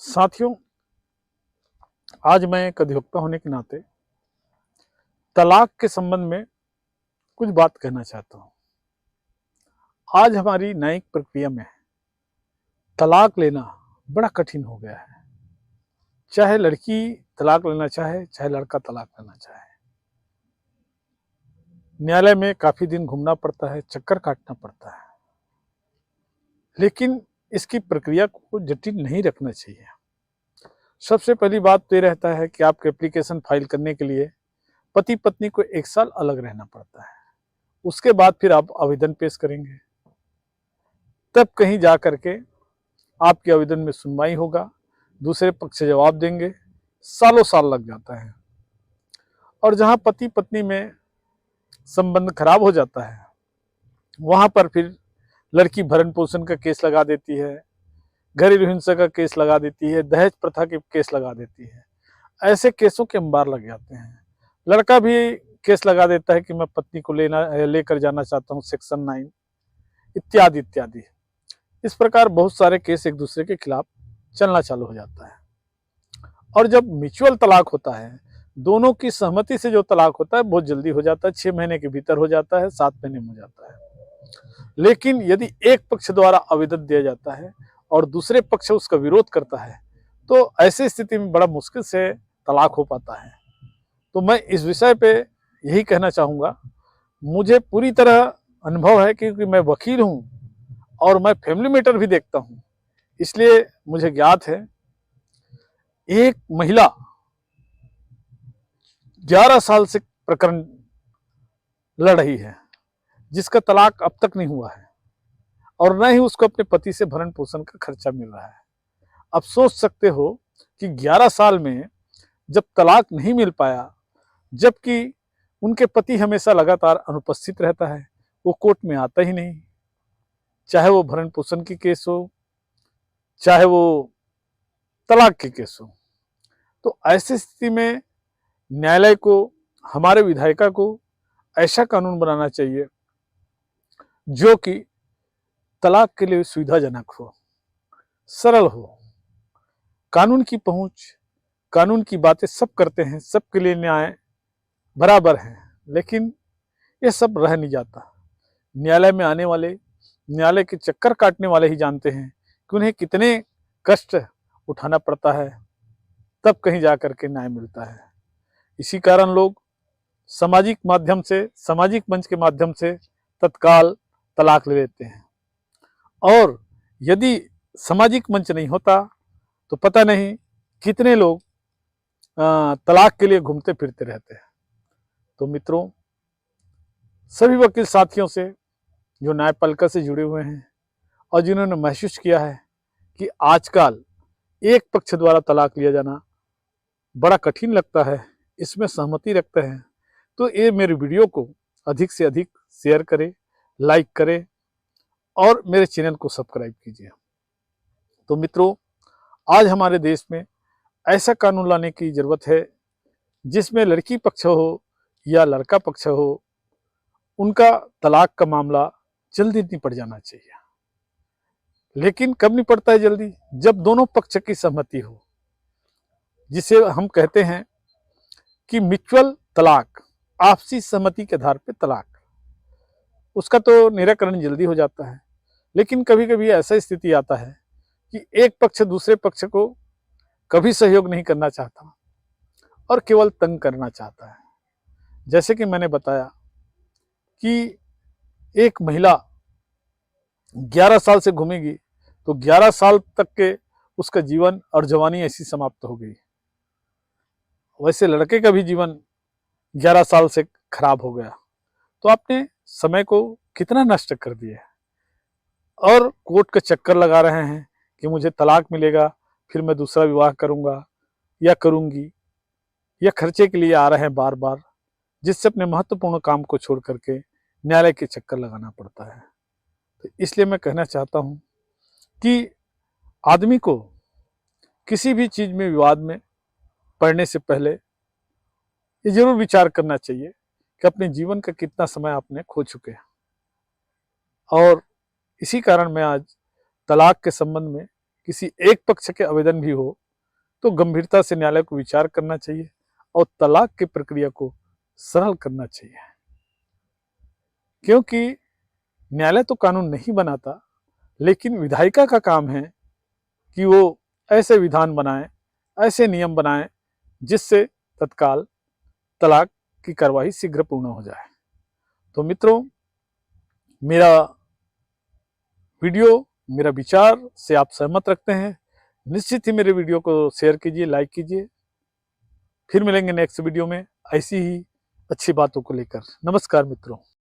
साथियों, आज मैं एक अधिवक्ता होने के नाते तलाक के संबंध में कुछ बात कहना चाहता हूँ। आज हमारी न्यायिक प्रक्रिया में तलाक लेना बड़ा कठिन हो गया है। चाहे लड़की तलाक लेना चाहे, चाहे लड़का तलाक लेना चाहे, न्यायालय में काफी दिन घूमना पड़ता है, चक्कर काटना पड़ता है। लेकिन इसकी प्रक्रिया को जटिल नहीं रखना चाहिए। सबसे पहली बात तो ये रहता है कि आपके एप्लीकेशन फाइल करने के लिए पति पत्नी को 1 साल अलग रहना पड़ता है। उसके बाद फिर आप आवेदन पेश करेंगे, तब कहीं जा करके आपके आवेदन में सुनवाई होगा, दूसरे पक्ष से जवाब देंगे, सालों साल लग जाता है। और जहां पति पत्नी में संबंध खराब हो जाता है, वहां पर फिर लड़की भरण पोषण का केस लगा देती है, घरेलू हिंसा का केस लगा देती है, दहेज प्रथा के केस लगा देती है। ऐसे केसों के अंबार लग जाते हैं। लड़का भी केस लगा देता है कि मैं पत्नी को लेकर जाना चाहता हूँ, सेक्शन 9 इत्यादि इत्यादि। इस प्रकार बहुत सारे केस एक दूसरे के खिलाफ चलना चालू हो जाता है। और जब म्यूचुअल तलाक होता है, दोनों की सहमति से जो तलाक होता है बहुत जल्दी हो जाता है, 6 महीने के भीतर हो जाता है, 7 महीने में हो जाता है। लेकिन यदि एक पक्ष द्वारा आवेदन दिया जाता है और दूसरे पक्ष उसका विरोध करता है, तो ऐसी स्थिति में बड़ा मुश्किल से तलाक हो पाता है। तो मैं इस विषय पे यही कहना चाहूँगा, मुझे पूरी तरह अनुभव है क्योंकि मैं वकील हूँ और मैं फैमिली मैटर भी देखता हूँ, इसलिए मुझे ज्ञात है। एक महिला 11 साल से प्रकरण लड़ रही है, जिसका तलाक अब तक नहीं हुआ है और न ही उसको अपने पति से भरण पोषण का खर्चा मिल रहा है। अब सोच सकते हो कि 11 साल में जब तलाक नहीं मिल पाया, जबकि उनके पति हमेशा लगातार अनुपस्थित रहता है, वो कोर्ट में आता ही नहीं, चाहे वो भरण पोषण की केस हो, चाहे वो तलाक की केस हो। तो ऐसी स्थिति में न्यायालय को, हमारे विधायिका को ऐसा कानून बनाना चाहिए जो कि तलाक के लिए सुविधाजनक हो, सरल हो। कानून की पहुंच, कानून की बातें सब करते हैं, सबके लिए न्याय बराबर है, लेकिन ये सब रह नहीं जाता। न्यायालय में आने वाले, न्यायालय के चक्कर काटने वाले ही जानते हैं कि उन्हें कितने कष्ट उठाना पड़ता है, तब कहीं जा करके न्याय मिलता है। इसी कारण लोग सामाजिक माध्यम से, सामाजिक मंच के माध्यम से तत्काल तलाक ले लेते हैं। और यदि सामाजिक मंच नहीं होता तो पता नहीं कितने लोग तलाक के लिए घूमते फिरते रहते हैं। तो मित्रों, सभी वकील साथियों से जो न्यायपालिका से जुड़े हुए हैं और जिन्होंने महसूस किया है कि आजकल एक पक्ष द्वारा तलाक लिया जाना बड़ा कठिन लगता है, इसमें सहमति रखते हैं, तो ये मेरे वीडियो को अधिक से अधिक शेयर करें, लाइक करें और मेरे चैनल को सब्सक्राइब कीजिए। तो मित्रों, आज हमारे देश में ऐसा कानून लाने की जरूरत है जिसमें लड़की पक्ष हो या लड़का पक्ष हो, उनका तलाक का मामला जल्दी निपट जाना चाहिए। लेकिन कब निपटता है जल्दी? जब दोनों पक्ष की सहमति हो, जिसे हम कहते हैं कि म्यूचुअल तलाक, आपसी सहमति के आधार पर तलाक, उसका तो निराकरण जल्दी हो जाता है। लेकिन कभी कभी ऐसा स्थिति आता है कि एक पक्ष दूसरे पक्ष को कभी सहयोग नहीं करना चाहता और केवल तंग करना चाहता है। जैसे कि मैंने बताया कि एक महिला 11 साल से घूमेगी तो 11 साल तक के उसका जीवन और जवानी ऐसी समाप्त हो गई। वैसे लड़के का भी जीवन 11 साल से खराब हो गया, तो आपने समय को कितना नष्ट कर दिया है। और कोर्ट का चक्कर लगा रहे हैं कि मुझे तलाक मिलेगा, फिर मैं दूसरा विवाह करूंगा या करूंगी, या खर्चे के लिए आ रहे हैं बार बार, जिससे अपने महत्वपूर्ण काम को छोड़ करके न्यायालय के चक्कर लगाना पड़ता है। तो इसलिए मैं कहना चाहता हूं कि आदमी को किसी भी चीज में विवाद में पड़ने से पहले ये जरूर विचार करना चाहिए कि अपने जीवन का कितना समय आपने खो चुके हैं। और इसी कारण मैं आज तलाक के संबंध में किसी एक पक्ष के आवेदन भी हो तो गंभीरता से न्यायालय को विचार करना चाहिए और तलाक की प्रक्रिया को सरल करना चाहिए, क्योंकि न्यायालय तो कानून नहीं बनाता, लेकिन विधायिका का काम है कि वो ऐसे विधान बनाए, ऐसे नियम बनाए जिससे तत्काल तलाक की कार्रवाई शीघ्र पूर्ण हो जाए। तो मित्रों, मेरा वीडियो, मेरा विचार से आप सहमत रखते हैं, निश्चित ही मेरे वीडियो को शेयर कीजिए, लाइक कीजिए। फिर मिलेंगे नेक्स्ट वीडियो में ऐसी ही अच्छी बातों को लेकर। नमस्कार मित्रों।